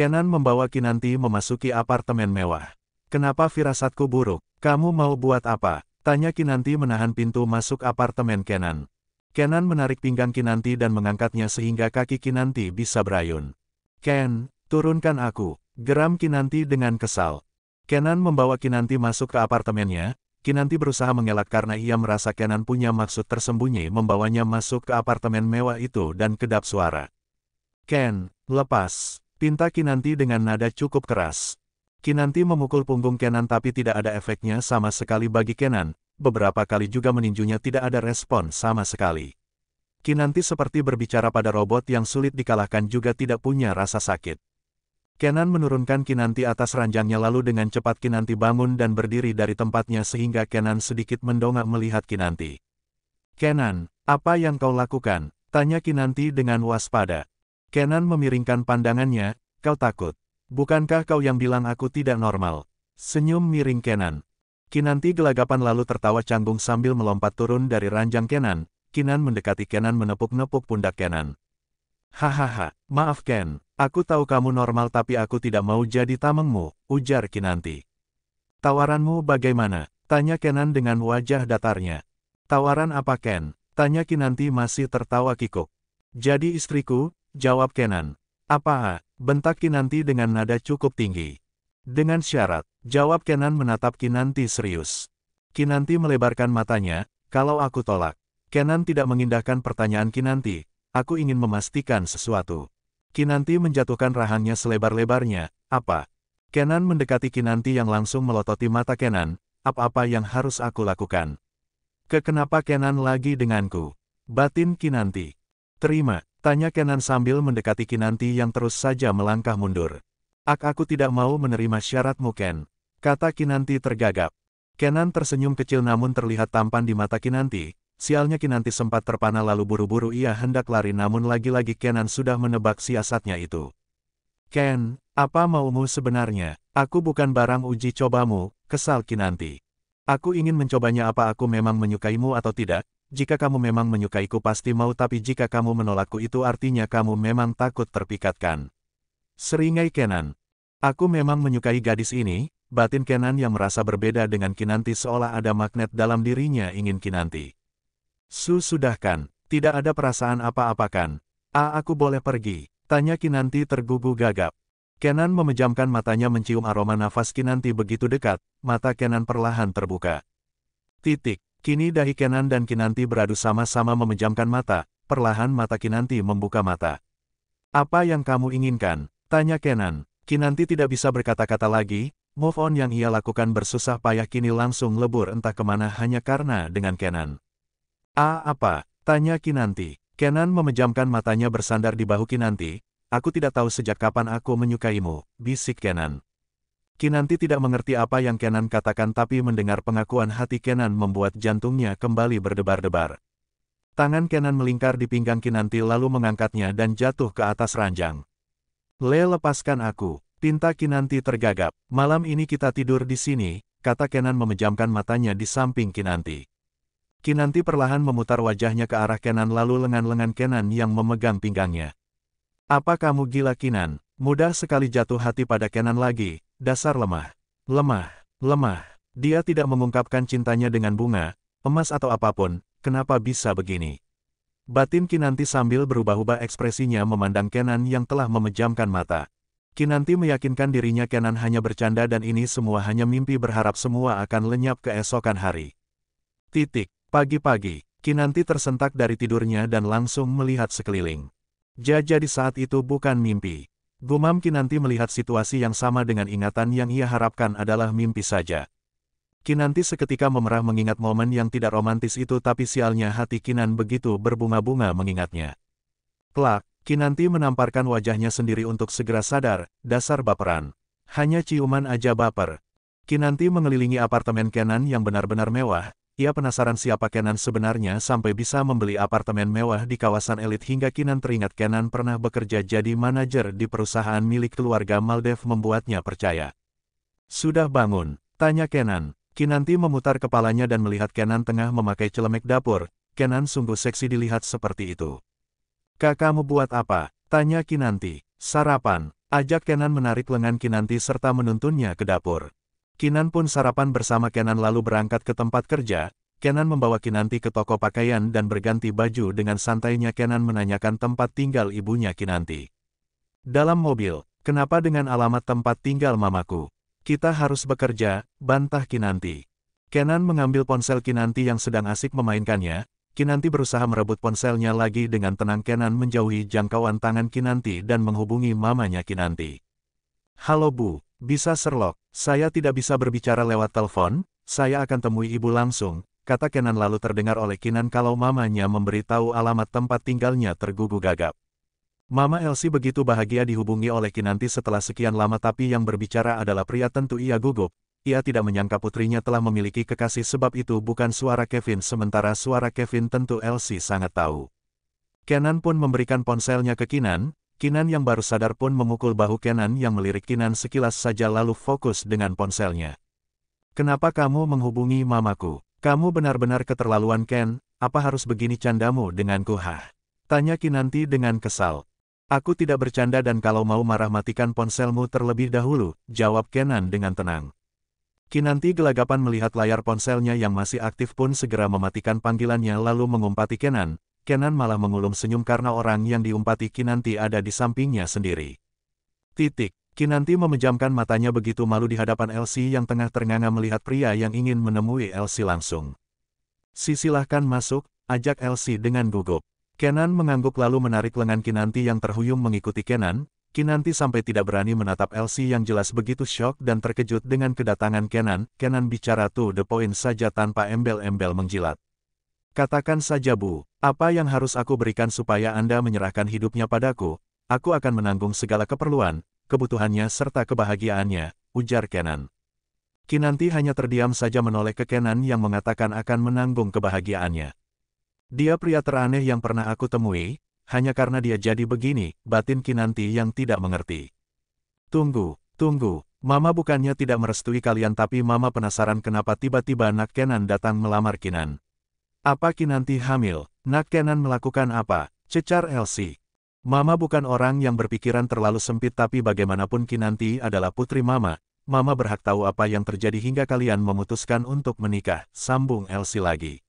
Kenan membawa Kinanti memasuki apartemen mewah. Kenapa firasatku buruk? Kamu mau buat apa? Tanya Kinanti menahan pintu masuk apartemen Kenan. Kenan menarik pinggang Kinanti dan mengangkatnya sehingga kaki Kinanti bisa berayun. Ken, turunkan aku, geram Kinanti dengan kesal. Kenan membawa Kinanti masuk ke apartemennya. Kinanti berusaha mengelak karena ia merasa Kenan punya maksud tersembunyi membawanya masuk ke apartemen mewah itu dan kedap suara. Ken, lepas, pinta Kinanti dengan nada cukup keras. Kinanti memukul punggung Kenan tapi tidak ada efeknya sama sekali bagi Kenan, beberapa kali juga meninjunya tidak ada respon sama sekali. Kinanti seperti berbicara pada robot yang sulit dikalahkan juga tidak punya rasa sakit. Kenan menurunkan Kinanti atas ranjangnya lalu dengan cepat Kinanti bangun dan berdiri dari tempatnya sehingga Kenan sedikit mendongak melihat Kinanti. Kenan, apa yang kau lakukan? Tanya Kinanti dengan waspada. Kenan memiringkan pandangannya, kau takut. Bukankah kau yang bilang aku tidak normal? Senyum miring Kenan. Kinanti gelagapan lalu tertawa canggung sambil melompat turun dari ranjang Kenan. Kinan mendekati Kenan menepuk-nepuk pundak Kenan. Hahaha, maaf Ken, aku tahu kamu normal tapi aku tidak mau jadi tamengmu, ujar Kinanti. Tawaranmu bagaimana? Tanya Kenan dengan wajah datarnya. Tawaran apa Ken? Tanya Kinanti masih tertawa kikuk. Jadi istriku, jawab Kenan. Apa? Bentak Kinanti dengan nada cukup tinggi. Dengan syarat, jawab Kenan menatap Kinanti serius. Kinanti melebarkan matanya, kalau aku tolak. Kenan tidak mengindahkan pertanyaan Kinanti. Aku ingin memastikan sesuatu. Kinanti menjatuhkan rahangnya selebar-lebarnya. Apa? Kenan mendekati Kinanti yang langsung melototi mata Kenan. Apa-apa yang harus aku lakukan? Kenapa Kenan lagi denganku? Batin Kinanti. Terima, tanya Kenan sambil mendekati Kinanti yang terus saja melangkah mundur. Aku tidak mau menerima syaratmu Ken, kata Kinanti tergagap. Kenan tersenyum kecil namun terlihat tampan di mata Kinanti. Sialnya Kinanti sempat terpana lalu buru-buru ia hendak lari namun lagi-lagi Kenan sudah menebak siasatnya itu. Ken, apa maumu sebenarnya? Aku bukan barang uji cobamu, kesal Kinanti. Aku ingin mencobanya apa aku memang menyukaimu atau tidak. Jika kamu memang menyukaiku pasti mau tapi jika kamu menolakku itu artinya kamu memang takut terpikatkan. Seringai Kenan. Aku memang menyukai gadis ini, batin Kenan yang merasa berbeda dengan Kinanti seolah ada magnet dalam dirinya ingin Kinanti. Sudahkan, tidak ada perasaan apa-apa kan? Aku boleh pergi? Tanya Kinanti tergugu-gagap. Kenan memejamkan matanya mencium aroma nafas Kinanti begitu dekat, mata Kenan perlahan terbuka. Kini dahi Kenan dan Kinanti beradu sama-sama memejamkan mata, perlahan mata Kinanti membuka mata. Apa yang kamu inginkan? Tanya Kenan. Kinanti tidak bisa berkata-kata lagi, move on yang ia lakukan bersusah payah kini langsung lebur entah kemana hanya karena dengan Kenan. Apa? Tanya Kinanti. Kenan memejamkan matanya bersandar di bahu Kinanti. Aku tidak tahu sejak kapan aku menyukaimu, bisik Kenan. Kinanti tidak mengerti apa yang Kenan katakan tapi mendengar pengakuan hati Kenan membuat jantungnya kembali berdebar-debar. Tangan Kenan melingkar di pinggang Kinanti lalu mengangkatnya dan jatuh ke atas ranjang. Lepaskan aku, pinta Kinanti tergagap. Malam ini kita tidur di sini, kata Kenan memejamkan matanya di samping Kinanti. Kinanti perlahan memutar wajahnya ke arah Kenan lalu lengan-lengan Kenan yang memegang pinggangnya. Apa kamu gila Kinan? Mudah sekali jatuh hati pada Kenan lagi, dasar lemah. Lemah. Dia tidak mengungkapkan cintanya dengan bunga, emas atau apapun, kenapa bisa begini? Batin Kinanti sambil berubah-ubah ekspresinya memandang Kenan yang telah memejamkan mata. Kinanti meyakinkan dirinya Kenan hanya bercanda dan ini semua hanya mimpi berharap semua akan lenyap keesokan hari. Pagi-pagi, Kinanti tersentak dari tidurnya dan langsung melihat sekeliling. Jadi saat itu bukan mimpi. Gumam Kinanti melihat situasi yang sama dengan ingatan yang ia harapkan adalah mimpi saja. Kinanti seketika memerah mengingat momen yang tidak romantis itu tapi sialnya hati Kinan begitu berbunga-bunga mengingatnya. Plak, Kinanti menamparkan wajahnya sendiri untuk segera sadar, dasar baperan. Hanya ciuman aja baper. Kinanti mengelilingi apartemen Kenan yang benar-benar mewah. Ia penasaran siapa Kenan sebenarnya sampai bisa membeli apartemen mewah di kawasan elit hingga Kinan teringat Kenan pernah bekerja jadi manajer di perusahaan milik keluarga Maldev membuatnya percaya. Sudah bangun? Tanya Kenan. Kinanti memutar kepalanya dan melihat Kenan tengah memakai celemek dapur. Kenan sungguh seksi dilihat seperti itu. Kamu buat apa? Tanya Kinanti. Sarapan. Ajak Kenan menarik lengan Kinanti serta menuntunnya ke dapur. Kinan pun sarapan bersama Kenan lalu berangkat ke tempat kerja. Kenan membawa Kinanti ke toko pakaian dan berganti baju. Dengan santainya Kenan menanyakan tempat tinggal ibunya Kinanti. Dalam mobil, kenapa dengan alamat tempat tinggal mamaku? Kita harus bekerja, bantah Kinanti. Kenan mengambil ponsel Kinanti yang sedang asik memainkannya. Kinanti berusaha merebut ponselnya lagi. Dengan tenang Kenan menjauhi jangkauan tangan Kinanti dan menghubungi mamanya Kinanti. Halo Bu, bisa Sherlock, saya tidak bisa berbicara lewat telepon, saya akan temui ibu langsung, kata Kenan lalu terdengar oleh Kinan kalau mamanya memberitahu alamat tempat tinggalnya tergugu-gagap. Mama Elsie begitu bahagia dihubungi oleh Kinanti setelah sekian lama tapi yang berbicara adalah pria tentu ia gugup. Ia tidak menyangka putrinya telah memiliki kekasih sebab itu bukan suara Kevin sementara suara Kevin tentu Elsie sangat tahu. Kenan pun memberikan ponselnya ke Kinan. Kinan yang baru sadar pun memukul bahu Kenan yang melirik Kinan sekilas saja lalu fokus dengan ponselnya. Kenapa kamu menghubungi mamaku? Kamu benar-benar keterlaluan Ken, apa harus begini candamu denganku hah? Tanya Kinanti dengan kesal. Aku tidak bercanda dan kalau mau marah matikan ponselmu terlebih dahulu, jawab Kenan dengan tenang. Kinanti gelagapan melihat layar ponselnya yang masih aktif pun segera mematikan panggilannya lalu mengumpati Kenan. Kenan malah mengulum senyum karena orang yang diumpati Kinanti ada di sampingnya sendiri. Kinanti memejamkan matanya begitu malu di hadapan Elsie yang tengah ternganga melihat pria yang ingin menemui Elsie langsung. Silahkan masuk, ajak Elsie dengan gugup. Kenan mengangguk lalu menarik lengan Kinanti yang terhuyung mengikuti Kenan. Kinanti sampai tidak berani menatap Elsie yang jelas begitu syok dan terkejut dengan kedatangan Kenan. Kenan bicara to the point saja tanpa embel-embel menjilat. Katakan saja Bu, apa yang harus aku berikan supaya Anda menyerahkan hidupnya padaku? Aku akan menanggung segala keperluan, kebutuhannya serta kebahagiaannya, ujar Kenan. Kinanti hanya terdiam saja menoleh ke Kenan yang mengatakan akan menanggung kebahagiaannya. Dia pria teraneh yang pernah aku temui. Hanya karena dia jadi begini, batin Kinanti yang tidak mengerti. Tunggu, Mama bukannya tidak merestui kalian tapi Mama penasaran kenapa tiba-tiba Nak Kenan datang melamar Kinan. Apa Kinanti hamil? Nak Kenan melakukan apa? Cecar Elsie. Mama bukan orang yang berpikiran terlalu sempit tapi bagaimanapun Kinanti adalah putri Mama. Mama berhak tahu apa yang terjadi hingga kalian memutuskan untuk menikah, sambung Elsie lagi.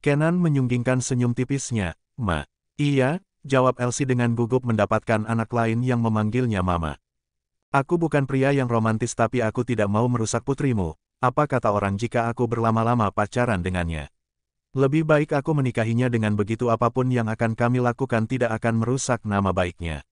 Kenan menyunggingkan senyum tipisnya, Ma. Iya, jawab Elsie dengan gugup mendapatkan anak lain yang memanggilnya Mama. Aku bukan pria yang romantis tapi aku tidak mau merusak putrimu. Apa kata orang jika aku berlama-lama pacaran dengannya? Lebih baik aku menikahinya dengan begitu apapun yang akan kami lakukan tidak akan merusak nama baiknya.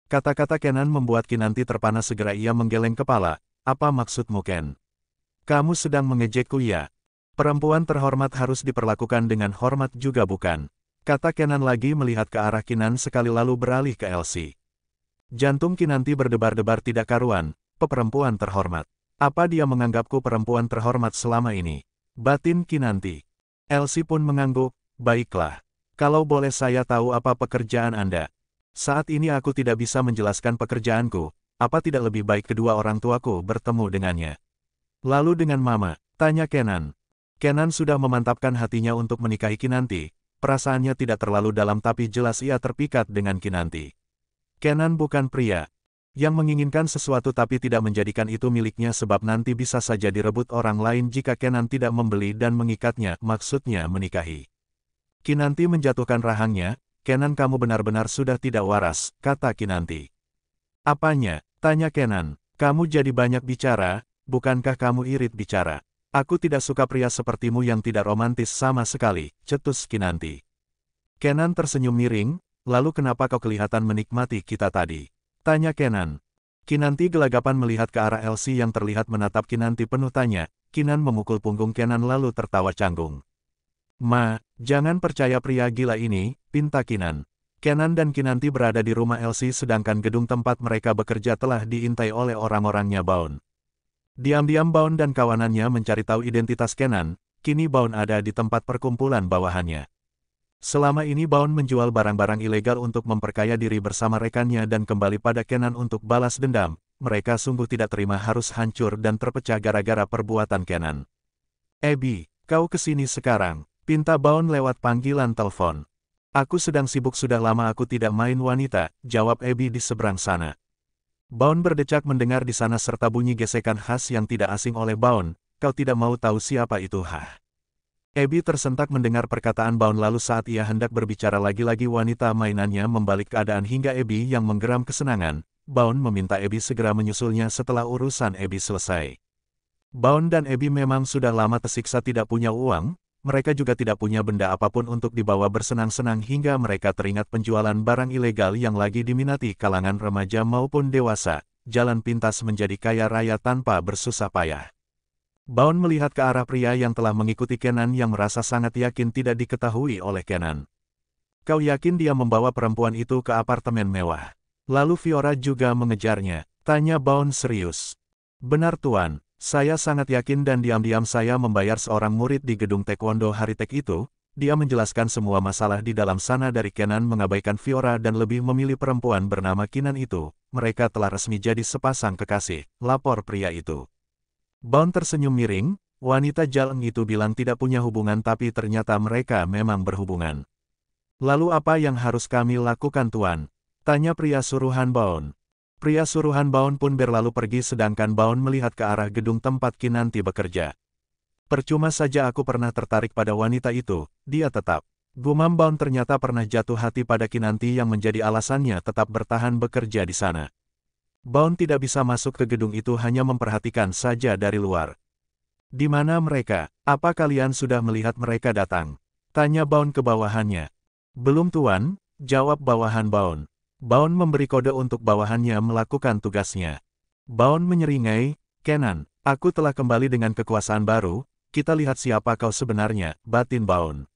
Kata-kata Kenan membuat Kinanti terpana segera ia menggeleng kepala. Apa maksudmu Ken? Kamu sedang mengejekku ya? Perempuan terhormat harus diperlakukan dengan hormat juga bukan? Kata Kenan lagi melihat ke arah Kinan sekali lalu beralih ke Elsie. Jantung Kinanti berdebar-debar tidak karuan, perempuan terhormat. Apa dia menganggapku perempuan terhormat selama ini? Batin Kinanti. Elsie pun mengangguk, baiklah. Kalau boleh saya tahu apa pekerjaan Anda? Saat ini aku tidak bisa menjelaskan pekerjaanku, apa tidak lebih baik kedua orang tuaku bertemu dengannya? Lalu dengan Mama, tanya Kenan. Kenan sudah memantapkan hatinya untuk menikahi Kinanti. Perasaannya tidak terlalu dalam tapi jelas ia terpikat dengan Kinanti. Kenan bukan pria yang menginginkan sesuatu tapi tidak menjadikan itu miliknya sebab nanti bisa saja direbut orang lain jika Kenan tidak membeli dan mengikatnya, maksudnya menikahi. Kinanti menjatuhkan rahangnya, Kenan kamu benar-benar sudah tidak waras, kata Kinanti. Apanya? Tanya Kenan. Kamu jadi banyak bicara, bukankah kamu irit bicara? Aku tidak suka pria sepertimu yang tidak romantis sama sekali, cetus Kinanti. Kenan tersenyum miring, lalu kenapa kau kelihatan menikmati kita tadi? Tanya Kenan. Kinanti gelagapan melihat ke arah Elsie yang terlihat menatap Kinanti penuh tanya. Kinan memukul punggung Kenan lalu tertawa canggung. Ma, jangan percaya pria gila ini, pinta Kinan. Kenan dan Kinanti berada di rumah Elsie sedangkan gedung tempat mereka bekerja telah diintai oleh orang-orangnya Baun. Diam-diam Baun dan kawanannya mencari tahu identitas Kenan, kini Baun ada di tempat perkumpulan bawahannya. Selama ini Baun menjual barang-barang ilegal untuk memperkaya diri bersama rekannya dan kembali pada Kenan untuk balas dendam. Mereka sungguh tidak terima harus hancur dan terpecah gara-gara perbuatan Kenan. Abby, kau kesini sekarang, pinta Baun lewat panggilan telepon. Aku sedang sibuk sudah lama aku tidak main wanita, jawab Abby di seberang sana. Baun berdecak mendengar di sana serta bunyi gesekan khas yang tidak asing oleh Baun, kau tidak mau tahu siapa itu hah? Abby tersentak mendengar perkataan Baun lalu saat ia hendak berbicara lagi-lagi wanita mainannya membalik keadaan hingga Abby yang menggeram kesenangan. Baun meminta Abby segera menyusulnya setelah urusan Abby selesai. Baun dan Abby memang sudah lama tersiksa tidak punya uang, mereka juga tidak punya benda apapun untuk dibawa bersenang-senang hingga mereka teringat penjualan barang ilegal yang lagi diminati kalangan remaja maupun dewasa, jalan pintas menjadi kaya raya tanpa bersusah payah. Baun melihat ke arah pria yang telah mengikuti Kenan yang merasa sangat yakin tidak diketahui oleh Kenan. Kau yakin dia membawa perempuan itu ke apartemen mewah? Lalu Fiora juga mengejarnya, tanya Baun serius. Benar Tuan, saya sangat yakin dan diam-diam saya membayar seorang murid di gedung taekwondo Haritek itu. Dia menjelaskan semua masalah di dalam sana dari Kenan mengabaikan Fiora dan lebih memilih perempuan bernama Kinan itu. Mereka telah resmi jadi sepasang kekasih, lapor pria itu. Baun tersenyum miring, wanita Jaleng itu bilang tidak punya hubungan tapi ternyata mereka memang berhubungan. Lalu apa yang harus kami lakukan Tuan? Tanya pria suruhan Baun. Pria suruhan Baun pun berlalu pergi sedangkan Baun melihat ke arah gedung tempat Kinanti bekerja. Percuma saja aku pernah tertarik pada wanita itu, dia tetap. Gumam Baun ternyata pernah jatuh hati pada Kinanti yang menjadi alasannya tetap bertahan bekerja di sana. Baun tidak bisa masuk ke gedung itu hanya memperhatikan saja dari luar. Di mana mereka? Apa kalian sudah melihat mereka datang? Tanya Baun ke bawahannya. Belum Tuan, jawab bawahan Baun. Baun memberi kode untuk bawahannya melakukan tugasnya. Baun menyeringai, Kenan, aku telah kembali dengan kekuasaan baru, kita lihat siapa kau sebenarnya, batin Baun.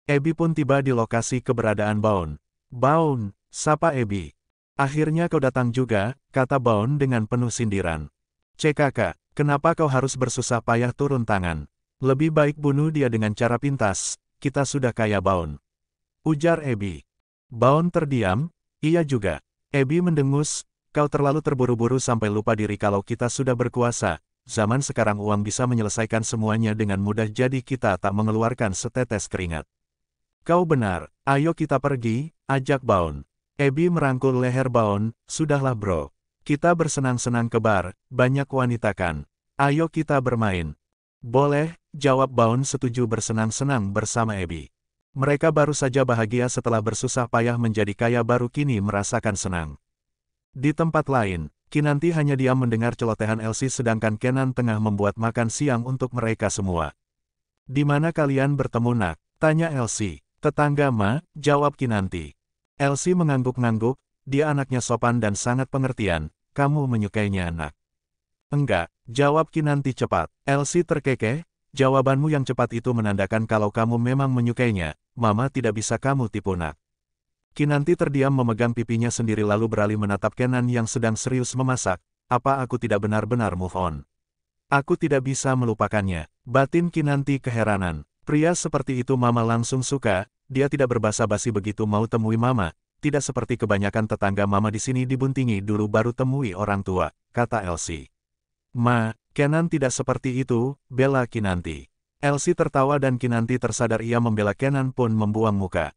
Abby pun tiba di lokasi keberadaan Baun. Baun, sapa Abby. Akhirnya kau datang juga, kata Baun dengan penuh sindiran. CKK, kenapa kau harus bersusah payah turun tangan? Lebih baik bunuh dia dengan cara pintas, kita sudah kaya Baun. Ujar Abby. Baun terdiam, iya juga. Abby mendengus, kau terlalu terburu-buru sampai lupa diri kalau kita sudah berkuasa. Zaman sekarang uang bisa menyelesaikan semuanya dengan mudah jadi kita tak mengeluarkan setetes keringat. Kau benar, ayo kita pergi, ajak Baun. Abby merangkul leher Baun, sudahlah bro. Kita bersenang-senang ke bar, banyak wanita kan. Ayo kita bermain. Boleh, jawab Baun setuju bersenang-senang bersama Abby. Mereka baru saja bahagia setelah bersusah payah menjadi kaya baru kini merasakan senang. Di tempat lain, Kinanti hanya diam mendengar celotehan Elsie sedangkan Kenan tengah membuat makan siang untuk mereka semua. Di mana kalian bertemu nak? Tanya Elsie. Tetangga Ma, jawab Kinanti. Elsie mengangguk-ngangguk, dia anaknya sopan dan sangat pengertian, kamu menyukainya anak. Enggak, jawab Kinanti cepat. Elsie terkekeh, jawabanmu yang cepat itu menandakan kalau kamu memang menyukainya, Mama tidak bisa kamu tipu nak. Kinanti terdiam memegang pipinya sendiri lalu beralih menatap Kenan yang sedang serius memasak, apa aku tidak benar-benar move on? Aku tidak bisa melupakannya, batin Kinanti keheranan. Pria seperti itu Mama langsung suka. Dia tidak berbasa-basi begitu mau temui Mama, tidak seperti kebanyakan tetangga Mama di sini dibuntingi dulu baru temui orang tua, kata Elsie. Ma, Kenan tidak seperti itu, bela Kinanti. Elsie tertawa dan Kinanti tersadar ia membela Kenan pun membuang muka.